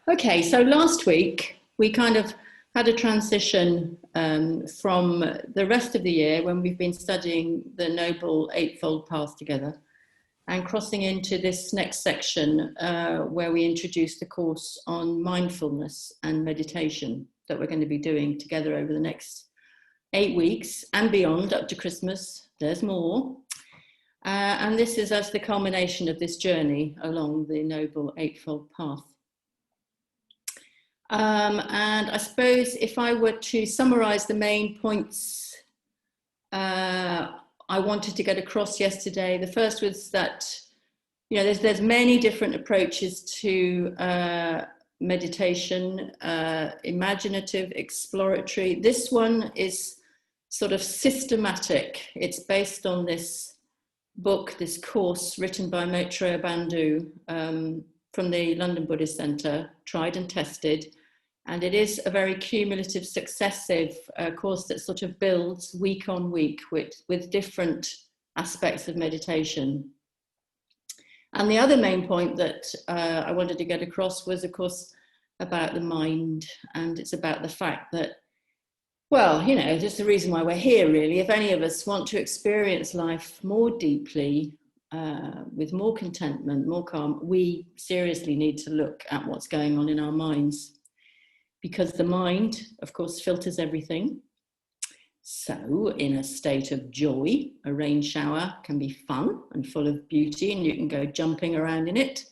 Okay, so last week we kind of had a transition from the rest of the year when we've been studying the Noble Eightfold Path together and crossing into this next section where we introduce the course on mindfulness and meditation that we're going to be doing together over the next 8 weeks and beyond up to Christmas. There's more. And this is as the culmination of this journey along the Noble Eightfold Path. And I suppose if I were to summarize the main points I wanted to get across yesterday, the first was that, you know, there's many different approaches to meditation, imaginative, exploratory. This one is sort of systematic. It's based on this book, this course written by Maitreyabandhu from the London Buddhist Centre, tried and tested. And it is a very cumulative, successive course that sort of builds week on week with different aspects of meditation. And the other main point that I wanted to get across was, of course, about the mind. And it's about the fact that, well, you know, just the reason why we're here, really. If any of us want to experience life more deeply, with more contentment, more calm, we seriously need to look at what's going on in our minds. Because the mind, of course, filters everything. So in a state of joy, a rain shower can be fun and full of beauty and you can go jumping around in it.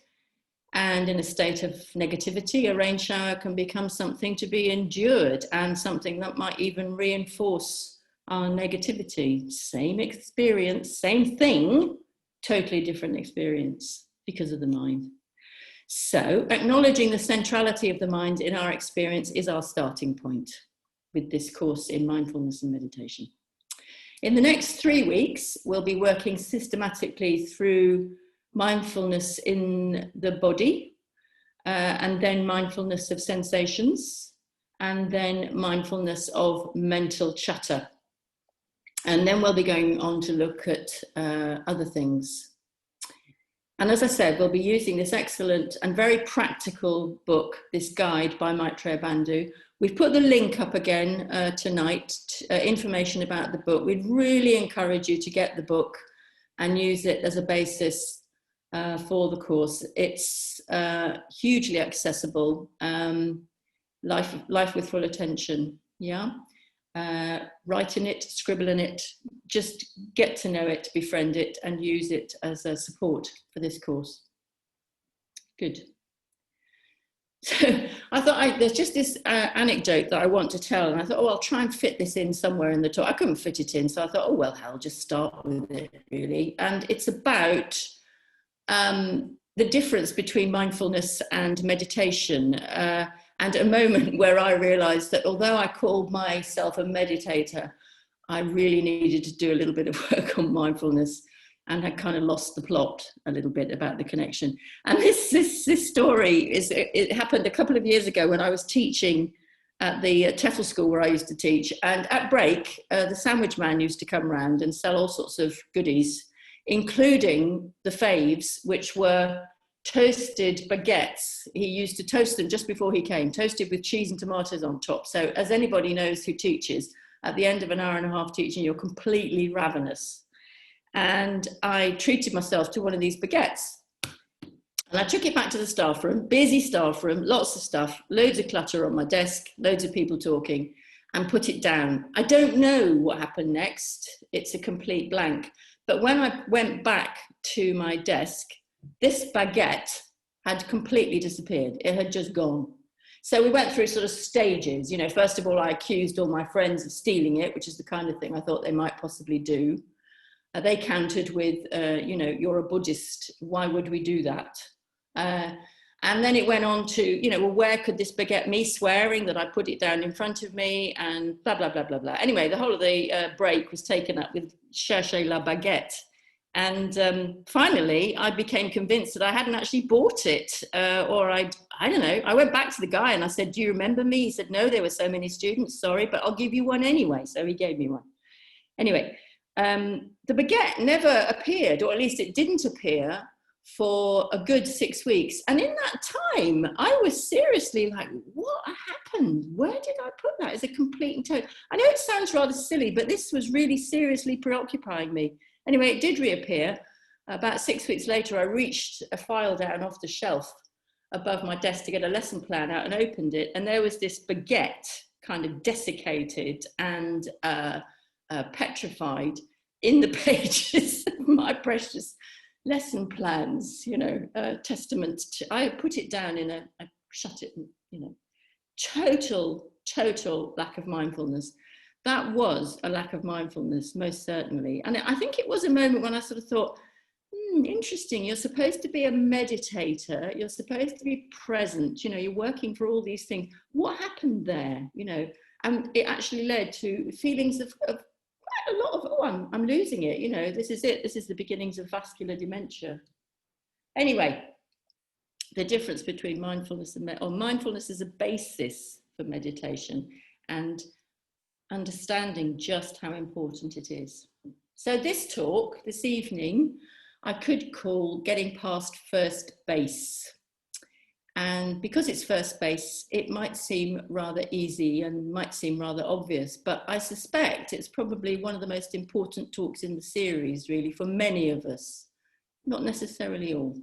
And in a state of negativity, a rain shower can become something to be endured and something that might even reinforce our negativity. Same experience, same thing, totally different experience because of the mind. So acknowledging the centrality of the mind in our experience is our starting point with this course in mindfulness and meditation. In the next 3 weeks, we'll be working systematically through mindfulness in the body, and then mindfulness of sensations, and then mindfulness of mental chatter. And then we'll be going on to look at other things. And as I said, we'll be using this excellent and very practical book, this guide by Maitreyabandhu. We've put the link up again tonight, information about the book. We'd really encourage you to get the book and use it as a basis for the course. It's hugely accessible, life with full attention, yeah? Write in it, scribble in it, just get to know it, befriend it, and use it as a support for this course. Good. So I thought there's just this anecdote that I want to tell, and I thought, oh, I'll try and fit this in somewhere in the talk. I couldn't fit it in, so I thought, oh, well, I'll just start with it, really. And it's about the difference between mindfulness and meditation. And a moment where I realized that although I called myself a meditator, I really needed to do a little bit of work on mindfulness and had kind of lost the plot a little bit about the connection. And this story, it happened a couple of years ago when I was teaching at the TEFL school where I used to teach. And at break, the sandwich man used to come around and sell all sorts of goodies, including the faves, which were toasted baguettes. He used to toast them just before he came, toasted with cheese and tomatoes on top. So as anybody knows who teaches, at the end of an hour and a half teaching, you're completely ravenous. And I treated myself to one of these baguettes. And I took it back to the staff room, busy staff room, lots of stuff, loads of clutter on my desk, loads of people talking, and put it down. I don't know what happened next. It's a complete blank. But when I went back to my desk, this baguette had completely disappeared. It had just gone. So we went through sort of stages. You know, first of all, I accused all my friends of stealing it, which is the kind of thing I thought they might possibly do. They countered with, you know, you're a Buddhist. Why would we do that? And then it went on to, you know, well, where could this baguette, me swearing that I put it down in front of me and blah, blah, blah, blah, blah. Anyway, the whole of the break was taken up with chercher la baguette. And finally, I became convinced that I hadn't actually bought it, or I don't know. I went back to the guy and I said, do you remember me? He said, no, there were so many students, sorry, but I'll give you one anyway. So he gave me one. Anyway, the baguette never appeared, or at least it didn't appear for a good 6 weeks. And in that time, I was seriously like, what happened? Where did I put that? It's a complete and total. I know it sounds rather silly, but this was really seriously preoccupying me. Anyway, it did reappear. About 6 weeks later, I reached a file down off the shelf above my desk to get a lesson plan out and opened it. And there was this baguette, kind of desiccated and petrified, in the pages of my precious lesson plans, you know, testament to, I put it down in I shut it, you know, total lack of mindfulness. That was a lack of mindfulness, most certainly. And I think it was a moment when I sort of thought, interesting, you're supposed to be a meditator, you're supposed to be present, you know, you're working for all these things. What happened there, you know? And it actually led to feelings of quite a lot of, oh, I'm losing it, you know, this is it, this is the beginnings of vascular dementia. Anyway, the difference between mindfulness and mindfulness is a basis for meditation and understanding just how important it is. So this talk this evening, I could call Getting Past First Base. And because it's first base, it might seem rather easy and might seem rather obvious, but I suspect it's probably one of the most important talks in the series, really, for many of us, not necessarily all.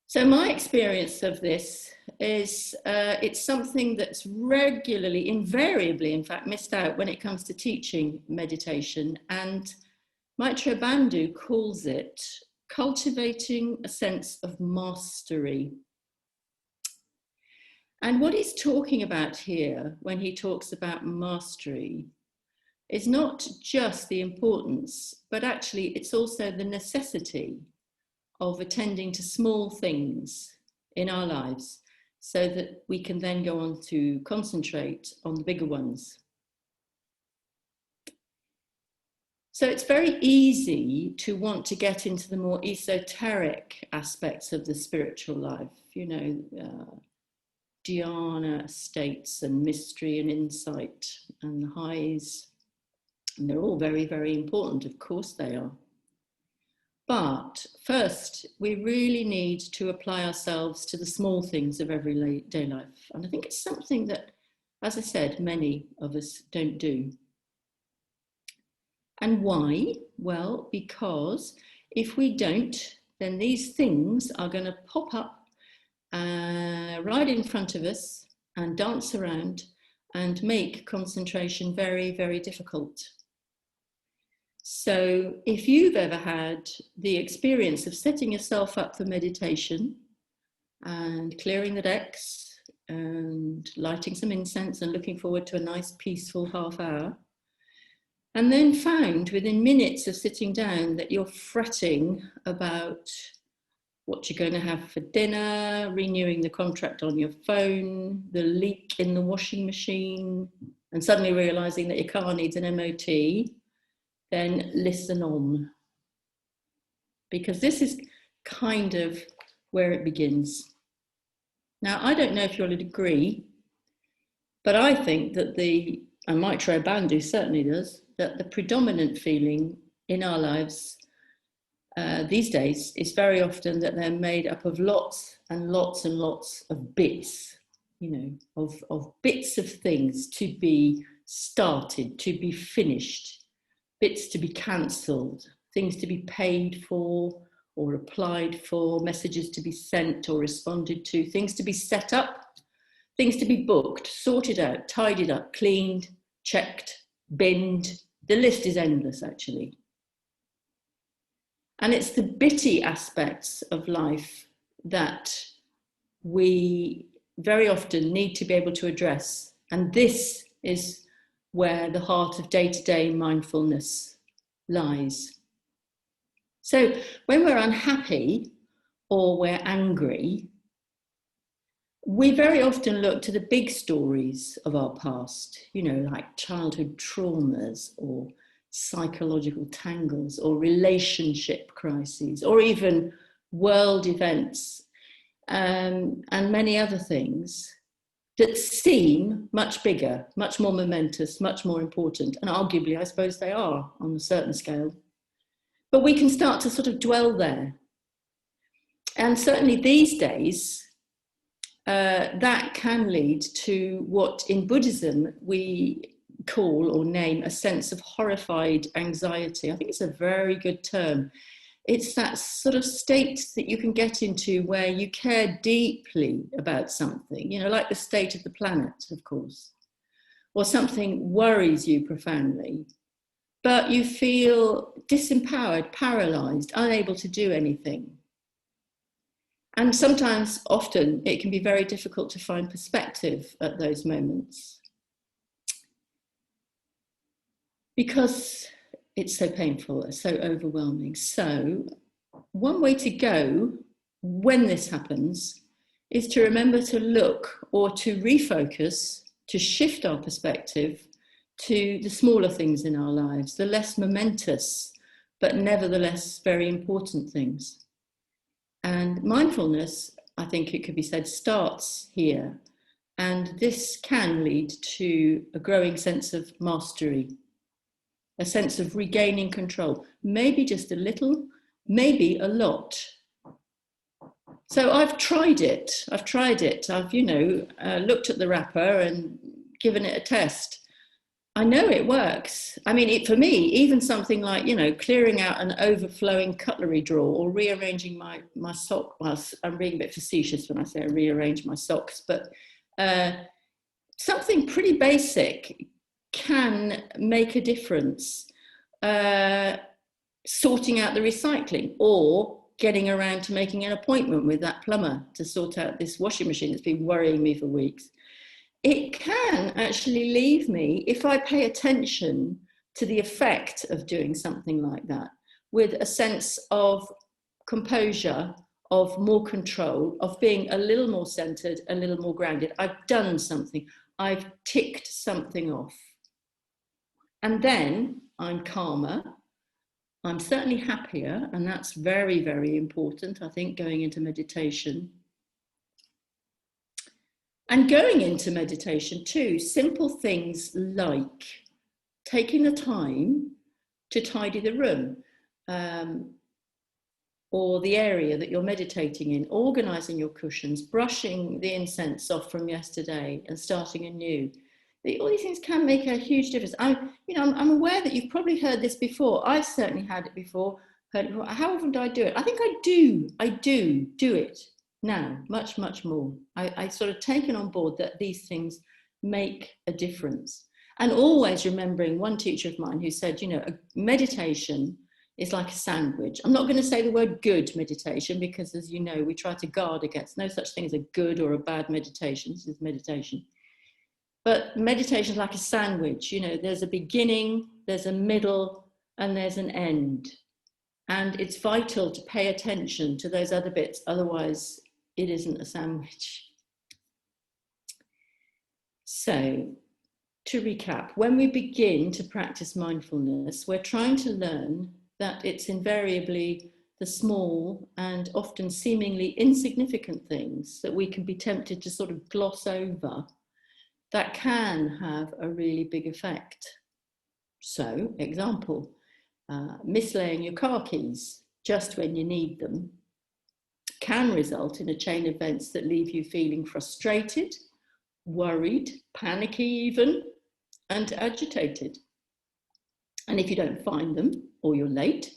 So my experience of this is it's something that's regularly, invariably, in fact, missed out when it comes to teaching meditation. And Maitreyabandhu calls it cultivating a sense of mastery. And what he's talking about here when he talks about mastery is not just the importance, but actually it's also the necessity of attending to small things in our lives so that we can then go on to concentrate on the bigger ones. So it's very easy to want to get into the more esoteric aspects of the spiritual life, you know, dhyana states and mystery and insight and the highs. And they're all very, very important, of course they are. But first, we really need to apply ourselves to the small things of everyday life. And I think it's something that, as I said, many of us don't do. And why? Well, because if we don't, then these things are going to pop up right in front of us and dance around and make concentration very, very difficult. So if you've ever had the experience of setting yourself up for meditation and clearing the decks and lighting some incense and looking forward to a nice peaceful half hour, and then found within minutes of sitting down that you're fretting about what you're going to have for dinner, renewing the contract on your phone, the leak in the washing machine, and suddenly realizing that your car needs an MOT, then listen on. Because this is kind of where it begins. Now, I don't know if you'll agree, but I think that and Maitreyabandhu certainly does, that the predominant feeling in our lives these days is very often that they're made up of lots and lots and lots of bits, you know, of bits of things to be started, to be finished, bits to be cancelled, things to be paid for or applied for, messages to be sent or responded to, things to be set up, things to be booked, sorted out, tidied up, cleaned, checked, binned. The list is endless, actually. And it's the bitty aspects of life that we very often need to be able to address. And this is where the heart of day-to-day mindfulness lies. So when we're unhappy or we're angry, we very often look to the big stories of our past, you know, like childhood traumas or psychological tangles or relationship crises or even world events and many other things that seem much bigger, much more momentous, much more important. And arguably, I suppose they are on a certain scale. But we can start to sort of dwell there And certainly these days, that can lead to what in Buddhism we call or name a sense of horrified anxiety. I think it's a very good term. It's that sort of state that you can get into where you care deeply about something, you know, like the state of the planet, of course, or something worries you profoundly, but you feel disempowered, paralyzed, unable to do anything. And sometimes, often, it can be very difficult to find perspective at those moments because it's so painful, so overwhelming. So one way to go when this happens is to remember to look or to refocus, to shift our perspective to the smaller things in our lives, the less momentous, but nevertheless very important things. And mindfulness, I think it could be said, starts here. And this can lead to a growing sense of mastery, a sense of regaining control, maybe just a little, maybe a lot. So I've tried it. I've, looked at the wrapper and given it a test. I know it works. I mean, for me, even something like, clearing out an overflowing cutlery drawer or rearranging my sock. Well, I'm being a bit facetious when I say I rearrange my socks, but something pretty basic can make a difference. Sorting out the recycling or getting around to making an appointment with that plumber to sort out this washing machine that's been worrying me for weeks. It can actually leave me, if I pay attention to the effect of doing something like that, with a sense of composure, of more control, of being a little more centered, a little more grounded. I've done something. I've ticked something off. And then I'm calmer. I'm certainly happier, and that's very, very important, I think, going into meditation. And going into meditation too, simple things like taking the time to tidy the room or the area that you're meditating in, organising your cushions, brushing the incense off from yesterday and starting anew. All these things can make a huge difference. I'm aware that you've probably heard this before. I've certainly had it before. How often do I do it? I think I do it now, much, much more. I sort of taken on board that these things make a difference. And always remembering one teacher of mine who said, a meditation is like a sandwich. I'm not going to say the word good meditation because, as you know, we try to guard against no such thing as a good or a bad meditation. This is meditation. But meditation is like a sandwich. There's a beginning, there's a middle, and there's an end. And it's vital to pay attention to those other bits. Otherwise, it isn't a sandwich. So, to recap, when we begin to practice mindfulness, we're trying to learn that it's invariably the small and often seemingly insignificant things that we can be tempted to sort of gloss over that can have a really big effect. So, example, mislaying your car keys just when you need them can result in a chain of events that leave you feeling frustrated, worried, panicky even, and agitated. And if you don't find them or you're late,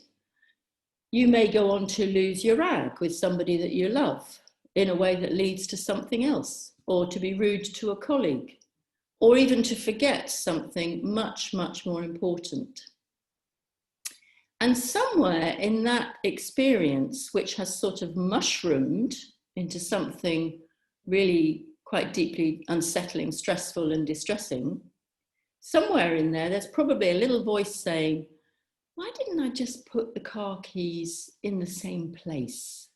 you may go on to lose your rag with somebody that you love in a way that leads to something else, or to be rude to a colleague, or even to forget something much, much more important. And somewhere in that experience, which has sort of mushroomed into something really quite deeply unsettling, stressful and distressing, somewhere in there, there's probably a little voice saying, why didn't I just put the car keys in the same place?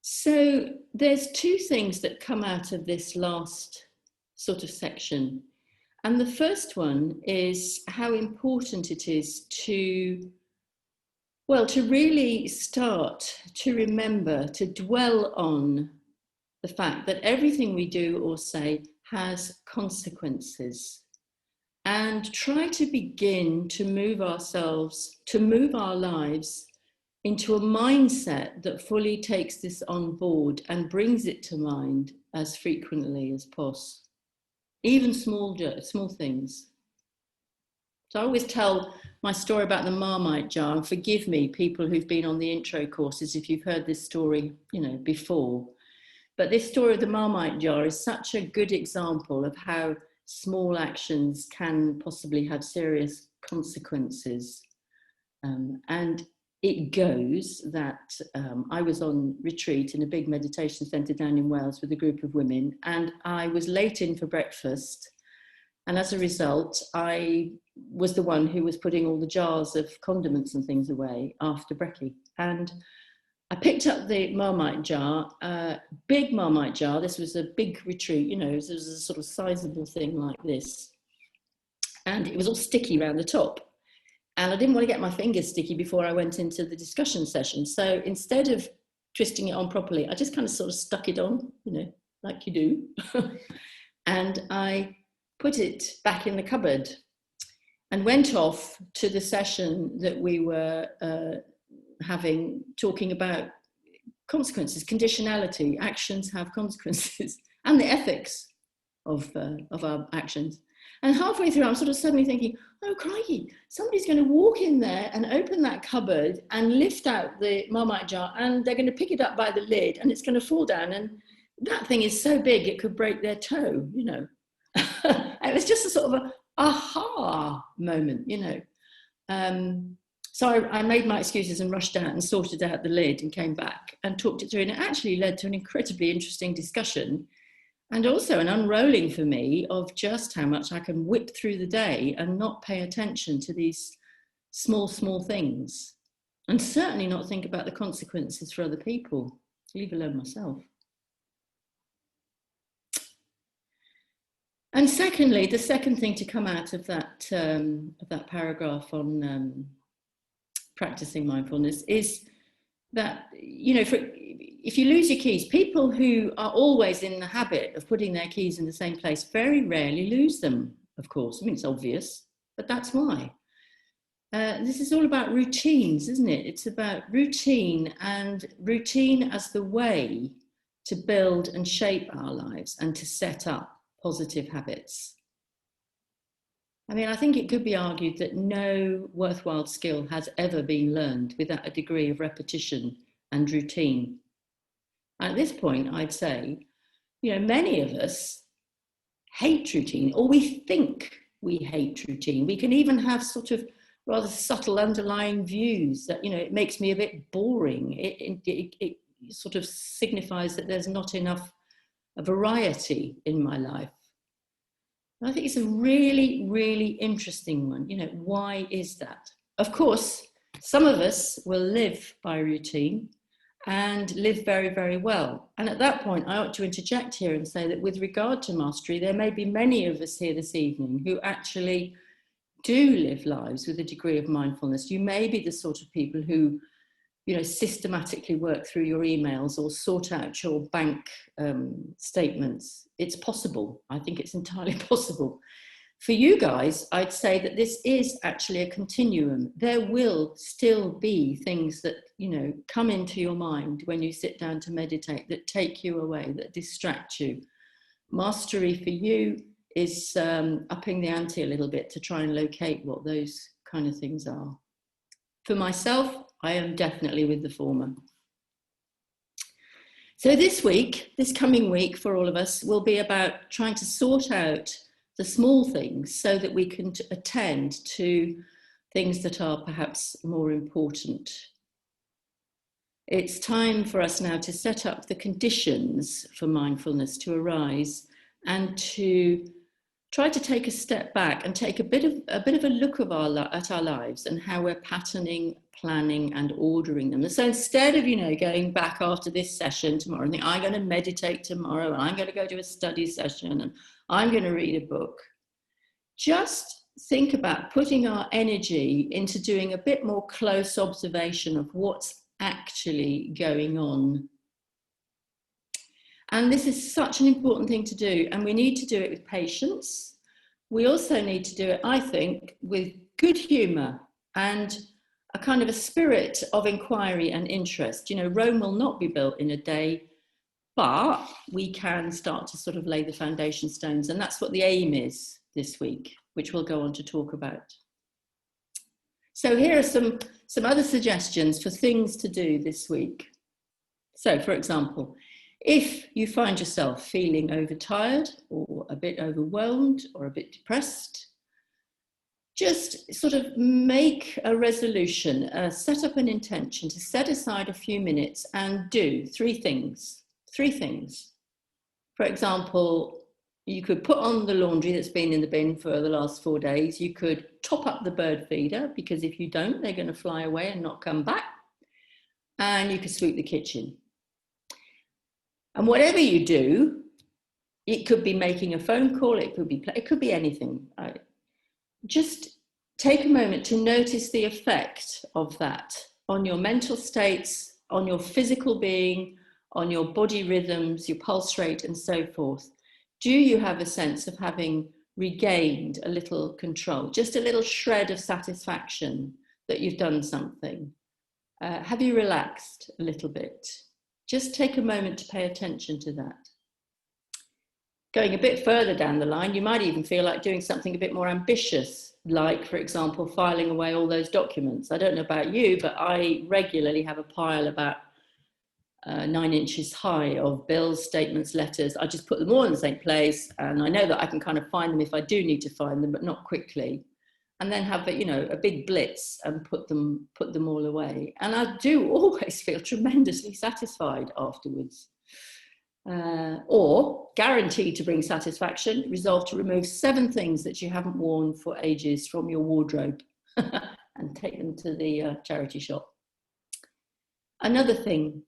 So there's two things that come out of this last sort of section. And the first one is how important it is to really start to remember, to dwell on the fact that everything we do or say has consequences, and try to begin to move our lives into a mindset that fully takes this on board and brings it to mind as frequently as possible, even small things. So I always tell my story about the marmite jar, and forgive me, people who've been on the intro courses, if you've heard this story, before. But this story of the marmite jar is such a good example of how small actions can possibly have serious consequences. And it goes that I was on retreat in a big meditation centre down in Wales with a group of women, and I was late in for breakfast. And as a result, I was the one who was putting all the jars of condiments and things away after brekkie. And I picked up the marmite jar, big marmite jar. This was a big retreat, it was a sort of sizable thing like this. And it was all sticky around the top. And I didn't want to get my fingers sticky before I went into the discussion session. So instead of twisting it on properly, I just kind of sort of stuck it on, like you do. And I put it back in the cupboard and went off to the session that we were talking about consequences, conditionality, actions have consequences, and the ethics of our actions. And halfway through, I'm sort of suddenly thinking, oh, crikey, somebody's going to walk in there and open that cupboard and lift out the marmite jar, and they're going to pick it up by the lid, and it's going to fall down. And that thing is so big, it could break their toe, It was just a sort of a aha moment, So I made my excuses and rushed out and sorted out the lid and came back and talked it through. And it actually led to an incredibly interesting discussion, and also an unrolling for me of just how much I can whip through the day and not pay attention to these small things, and certainly not think about the consequences for other people, leave alone myself. And secondly, the second thing to come out of that paragraph on practicing mindfulness is that, if you lose your keys, people who are always in the habit of putting their keys in the same place very rarely lose them, of course. I mean, it's obvious, but that's why. This is all about routines, isn't it? It's about routine, and routine as the way to build and shape our lives and to set up positive habits. I mean, I think it could be argued that no worthwhile skill has ever been learned without a degree of repetition and routine. At this point, I'd say, many of us hate routine, or we think we hate routine. We can even have sort of rather subtle underlying views that, it makes me a bit boring. It sort of signifies that there's not enough variety in my life. And I think it's a really, really interesting one. Why is that? Of course, some of us will live by routine and live very, very well. And at that point, I ought to interject here and say that with regard to mastery, there may be many of us here this evening who actually do live lives with a degree of mindfulness. You may be the sort of people who, systematically work through your emails or sort out your bank statements. It's possible. I think it's entirely possible. For you guys, I'd say that this is actually a continuum. There will still be things that, come into your mind when you sit down to meditate, that take you away, that distract you. Mastery for you is upping the ante a little bit to try and locate what those kind of things are. For myself, I am definitely with the former. So this coming week for all of us, will be about trying to sort out the small things so that we can attend to things that are perhaps more important. It's time for us now to set up the conditions for mindfulness to arise, and to try to take a step back and take a bit of a look at our lives and how we're patterning, planning and ordering them. And so instead of, going back after this session tomorrow and think, I'm going to meditate tomorrow and I'm going to go to a study session and I'm going to read a book, just think about putting our energy into doing a bit more close observation of what's actually going on. And this is such an important thing to do, and we need to do it with patience. We also need to do it, I think, with good humour and a kind of a spirit of inquiry and interest. You know, Rome will not be built in a day, but we can start to sort of lay the foundation stones. And that's what the aim is this week, which we'll go on to talk about. So here are some other suggestions for things to do this week. So, for example, if you find yourself feeling overtired or a bit overwhelmed or a bit depressed, just sort of make a resolution, set up an intention to set aside a few minutes and do three things. For example, you could put on the laundry that's been in the bin for the last 4 days. You could top up the bird feeder, because if you don't, they're going to fly away and not come back. And you could sweep the kitchen. And whatever you do, it could be making a phone call, it could be anything. Just take a moment to notice the effect of that on your mental states, on your physical being, on your body rhythms, your pulse rate, and so forth. Do you have a sense of having regained a little control, just a little shred of satisfaction that you've done something? Have you relaxed a little bit? Just take a moment to pay attention to that. Going a bit further down the line, you might even feel like doing something a bit more ambitious, like, for example, filing away all those documents. I don't know about you, but I regularly have a pile about 9 inches high of bills, statements, letters. I just put them all in the same place, and I know that I can kind of find them if I do need to find them, but not quickly. And then have a big blitz and put them all away. And I do always feel tremendously satisfied afterwards. Or, guaranteed to bring satisfaction, resolve to remove 7 things that you haven't worn for ages from your wardrobe and take them to the charity shop. Another thing,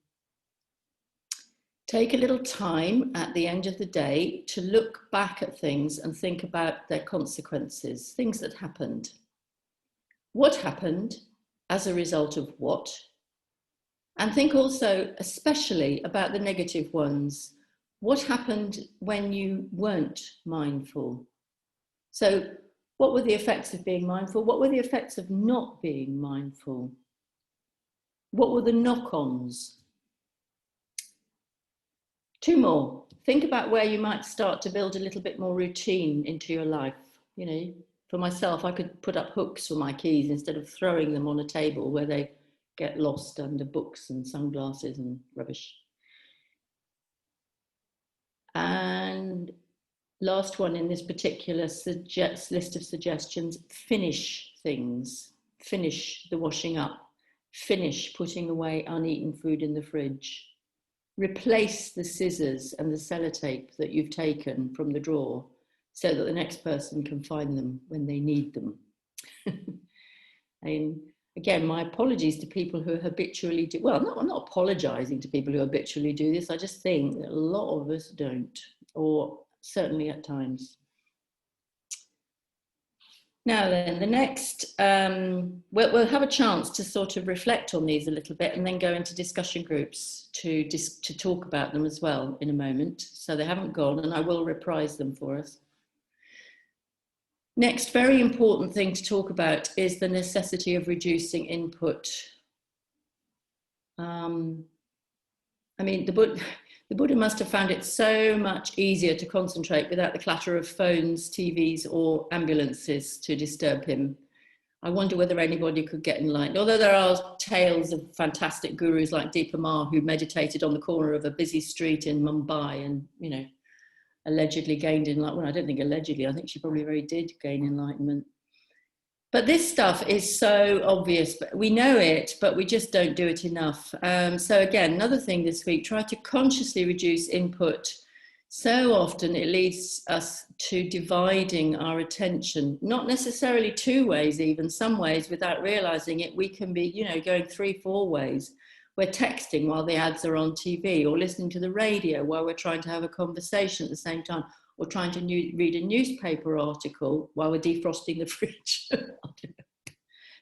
take a little time at the end of the day to look back at things and think about their consequences, things that happened. What happened as a result of what? And think also especially about the negative ones. What happened when you weren't mindful? So what were the effects of being mindful? What were the effects of not being mindful? What were the knock-ons? 2 more. Think about where you might start to build a little bit more routine into your life. You know, for myself, I could put up hooks for my keys instead of throwing them on a table where they get lost under books and sunglasses and rubbish. And last one in this particular list of suggestions, finish things. Finish the washing up. Finish putting away uneaten food in the fridge. Replace the scissors and the sellotape that you've taken from the drawer so that the next person can find them when they need them. And again, my apologies to people who habitually do, well, I'm not apologizing to people who habitually do this. I just think that a lot of us don't, or certainly at times. Now then, the next, we'll have a chance to sort of reflect on these a little bit and then go into discussion groups to talk about them as well in a moment. So they haven't gone, and I will reprise them for us. Next, very important thing to talk about is the necessity of reducing input. I mean, the Buddha must have found it so much easier to concentrate without the clatter of phones, TVs, or ambulances to disturb him. I wonder whether anybody could get enlightened. Although there are tales of fantastic gurus like Deepa Ma who meditated on the corner of a busy street in Mumbai and, you know, allegedly gained enlightenment. Well, I don't think allegedly, I think she probably really did gain enlightenment. But this stuff is so obvious, but we know it, but we just don't do it enough. So again, another thing this week, try to consciously reduce input. So often it leads us to dividing our attention, not necessarily 2 ways, even some ways without realizing it. We can be, you know, going 3-4 ways. We're texting while the ads are on TV, or listening to the radio while we're trying to have a conversation at the same time, or trying to read a newspaper article while we're defrosting the fridge.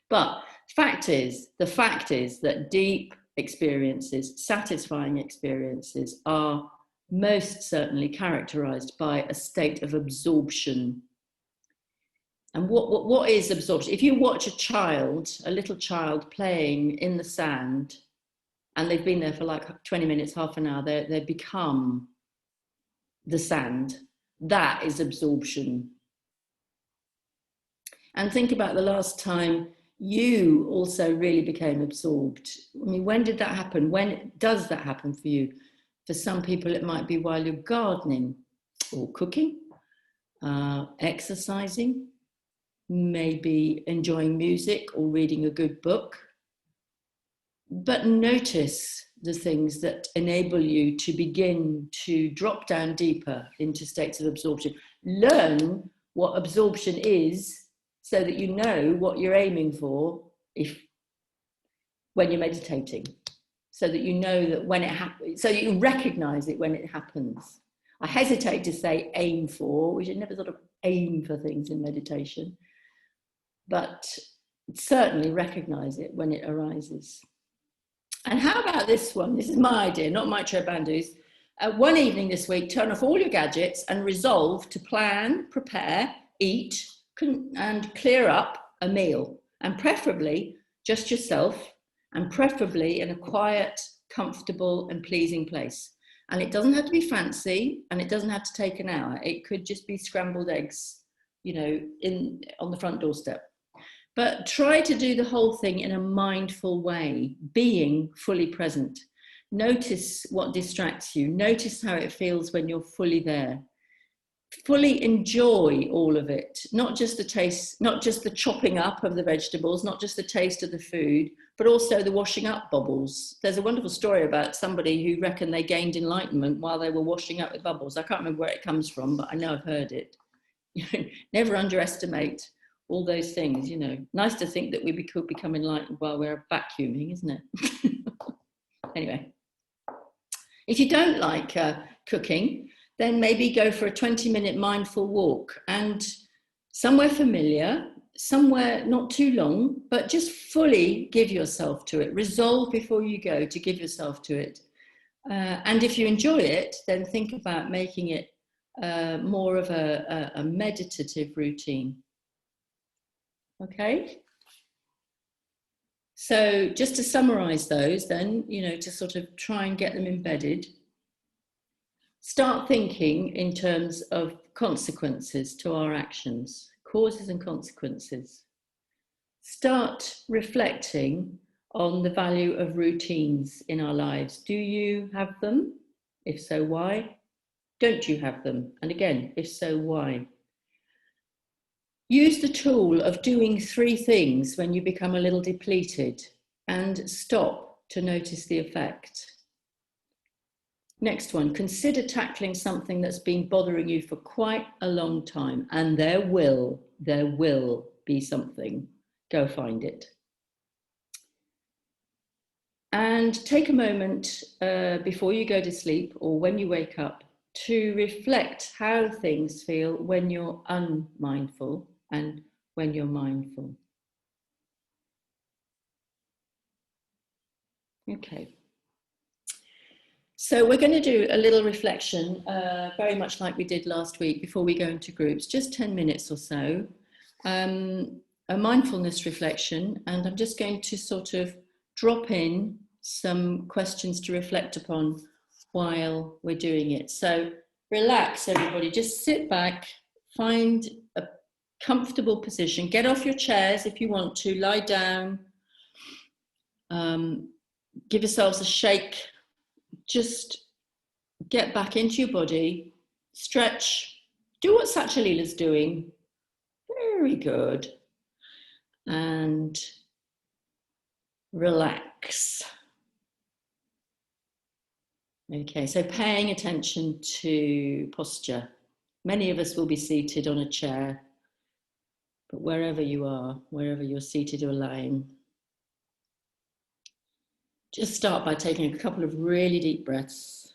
But the fact is that deep experiences, satisfying experiences, are most certainly characterized by a state of absorption. And what is absorption? If you watch a little child playing in the sand, and they've been there for like 20 minutes, half an hour, they become the sand. That is absorption. And think about the last time you also really became absorbed. I mean, when did that happen? When does that happen for you? For some people, it might be while you're gardening or cooking, exercising, maybe enjoying music or reading a good book. But notice the things that enable you to begin to drop down deeper into states of absorption. Learn what absorption is so that you know what you're aiming for when you're meditating, so that you know that when it happens, so you recognize it when it happens. I hesitate to say aim for. We should never sort of aim for things in meditation, but certainly recognize it when it arises. And how about this one? This is my idea, not Maitreyabandhu's. One evening this week, turn off all your gadgets and resolve to plan, prepare, eat, and clear up a meal, and preferably just yourself, and preferably in a quiet, comfortable and pleasing place. And it doesn't have to be fancy, and it doesn't have to take an hour. It could just be scrambled eggs, on the front doorstep. But try to do the whole thing in a mindful way, being fully present. Notice what distracts you. Notice how it feels when you're fully there. Fully enjoy all of it, not just the taste, not just the chopping up of the vegetables, not just the taste of the food, but also the washing up bubbles. There's a wonderful story about somebody who reckoned they gained enlightenment while they were washing up with bubbles. I can't remember where it comes from, but I know I've heard it. Never underestimate all those things, Nice to think that we could become enlightened while we're vacuuming, isn't it? Anyway, if you don't like cooking, then maybe go for a 20-minute mindful walk, and somewhere familiar, somewhere not too long, but just fully give yourself to it. Resolve before you go to give yourself to it. And if you enjoy it, then think about making it more of a meditative routine. Okay? So just to summarize those then, to sort of try and get them embedded. Start thinking in terms of consequences to our actions, causes and consequences. Start reflecting on the value of routines in our lives. Do you have them? If so, why? Don't you have them? And again, if so, why? Use the tool of doing 3 things when you become a little depleted, and stop to notice the effect. Next one, consider tackling something that's been bothering you for quite a long time, and there will be something. Go find it. And take a moment before you go to sleep or when you wake up to reflect how things feel when you're unmindful and when you're mindful. Okay. So we're going to do a little reflection, very much like we did last week before we go into groups, just 10 minutes or so, a mindfulness reflection, and I'm just going to sort of drop in some questions to reflect upon while we're doing it. So relax, everybody, just sit back, find a comfortable position, get off your chairs if you want to, lie down, give yourselves a shake. Just get back into your body, stretch, do what Satyalila's doing. Very good. And relax. Okay, so paying attention to posture. Many of us will be seated on a chair, but wherever you are, wherever you're seated or lying, just start by taking a couple of really deep breaths.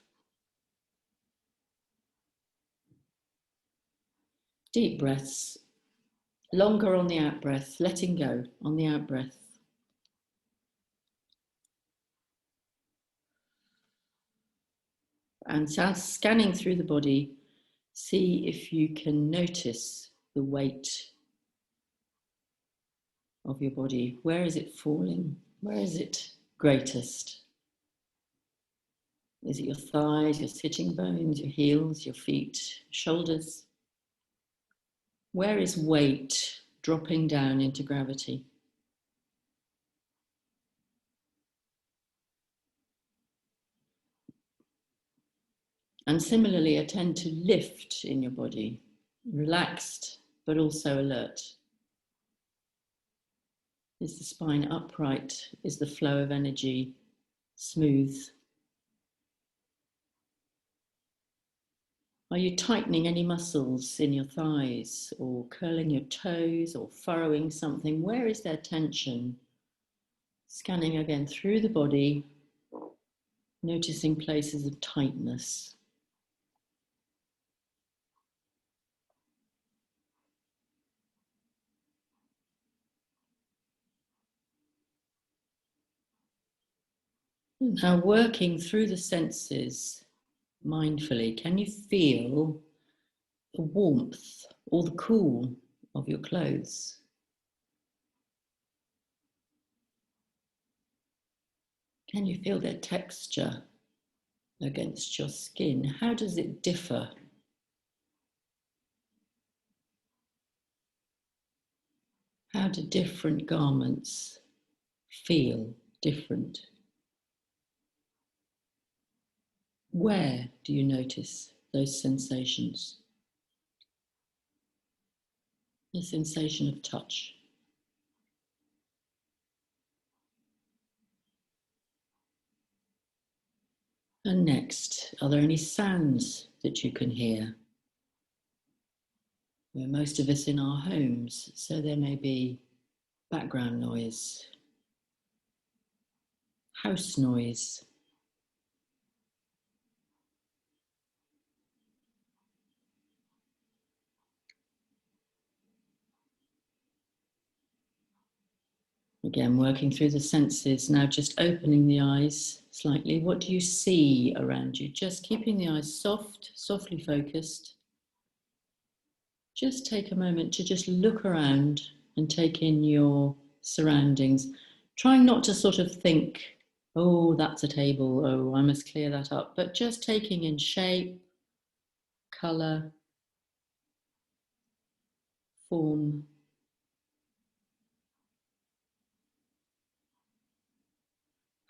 Deep breaths, longer on the out breath, letting go on the out breath. And scanning through the body, see if you can notice the weight of your body. Where is it falling? Where is it greatest? Is it your thighs, your sitting bones, your heels, your feet, shoulders? Where is weight dropping down into gravity? And similarly, attend to lift in your body, relaxed, but also alert. Is the spine upright? Is the flow of energy smooth? Are you tightening any muscles in your thighs or curling your toes or furrowing something? Where is there tension? Scanning again through the body, noticing places of tightness. Now working through the senses mindfully, can you feel the warmth or the cool of your clothes? Can you feel their texture against your skin? How does it differ? How do different garments feel different? Where do you notice those sensations? The sensation of touch. And next, are there any sounds that you can hear? We're most of us in our homes, so there may be background noise, house noise. Again, working through the senses, now just opening the eyes slightly. What do you see around you? Just keeping the eyes soft, softly focused. Just take a moment to just look around and take in your surroundings. Trying not to sort of think, oh, that's a table, oh, I must clear that up, but just taking in shape, colour, form.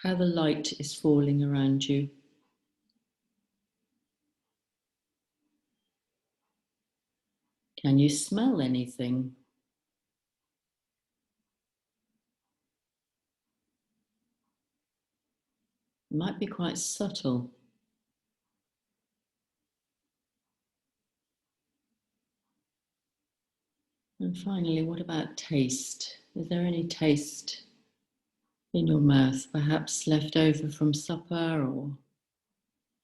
How the light is falling around you. Can you smell anything? It might be quite subtle. And finally, what about taste? Is there any taste in your mouth, perhaps left over from supper or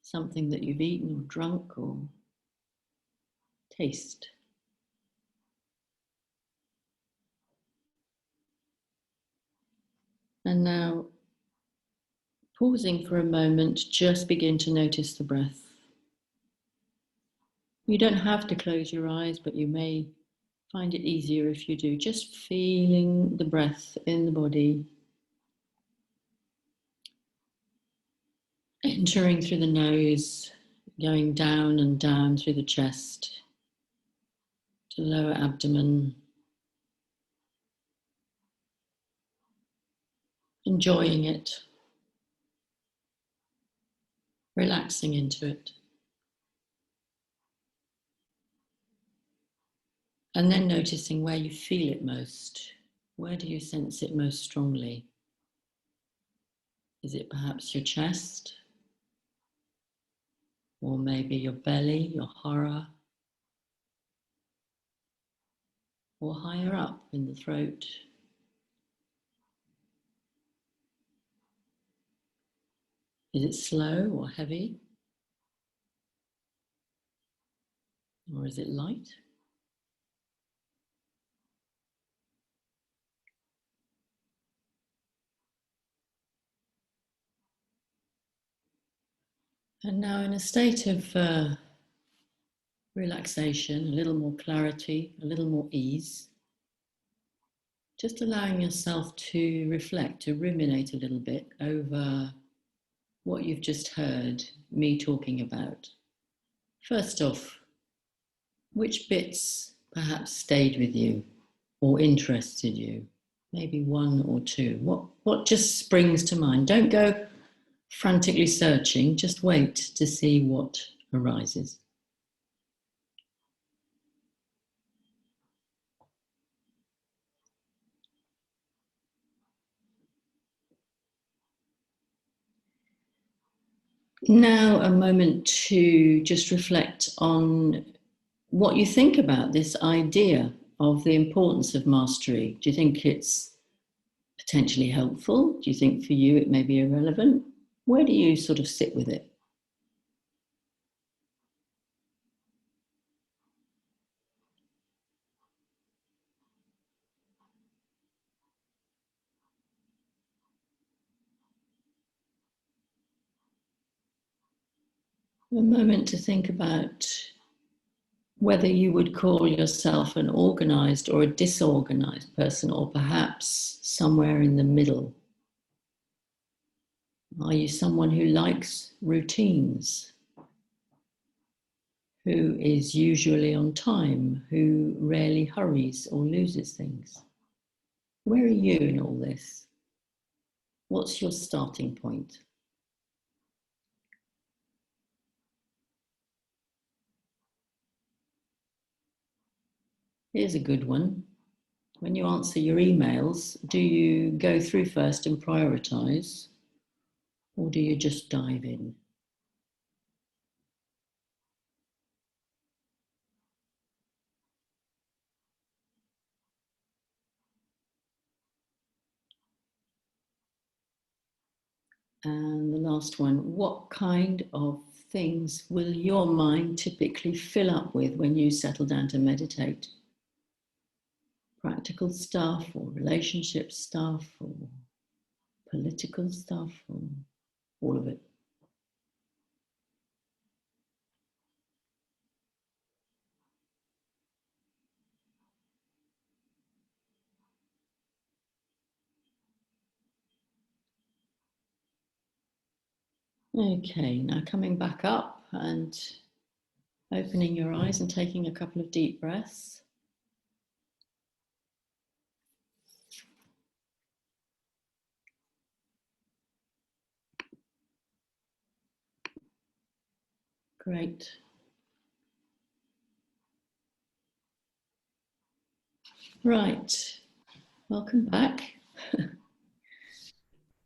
something that you've eaten or drunk, or taste? And now, pausing for a moment, just begin to notice the breath. You don't have to close your eyes, but you may find it easier if you do. Just feeling the breath in the body, entering through the nose, going down and down through the chest, to the lower abdomen, enjoying it, relaxing into it. And then noticing where you feel it most. Where do you sense it most strongly? Is it perhaps your chest? Or maybe your belly, your hara? Or higher up in the throat? Is it slow or heavy? Or is it light? And now in a state of relaxation, a little more clarity, a little more ease, Just allowing yourself to reflect, to ruminate a little bit over what you've just heard me talking about. First off, which bits perhaps stayed with you or interested you? Maybe one or two. What just springs to mind? Don't go frantically searching, just wait to see what arises. Now, a moment to just reflect on what you think about this idea of the importance of mastery. Do you think it's potentially helpful? Do you think for you it may be irrelevant? Where do you sort of sit with it? A moment to think about whether you would call yourself an organized or a disorganized person, or perhaps somewhere in the middle. Are you someone who likes routines, who is usually on time, who rarely hurries or loses things? Where are you in all this? What's your starting point? Here's a good one. When you answer your emails, do you go through first and prioritize, or do you just dive in? And the last one, what kind of things will your mind typically fill up with when you settle down to meditate? Practical stuff, or relationship stuff, or political stuff, or all of it? Okay, now coming back up and opening your eyes and taking a couple of deep breaths. Great. Right, welcome back.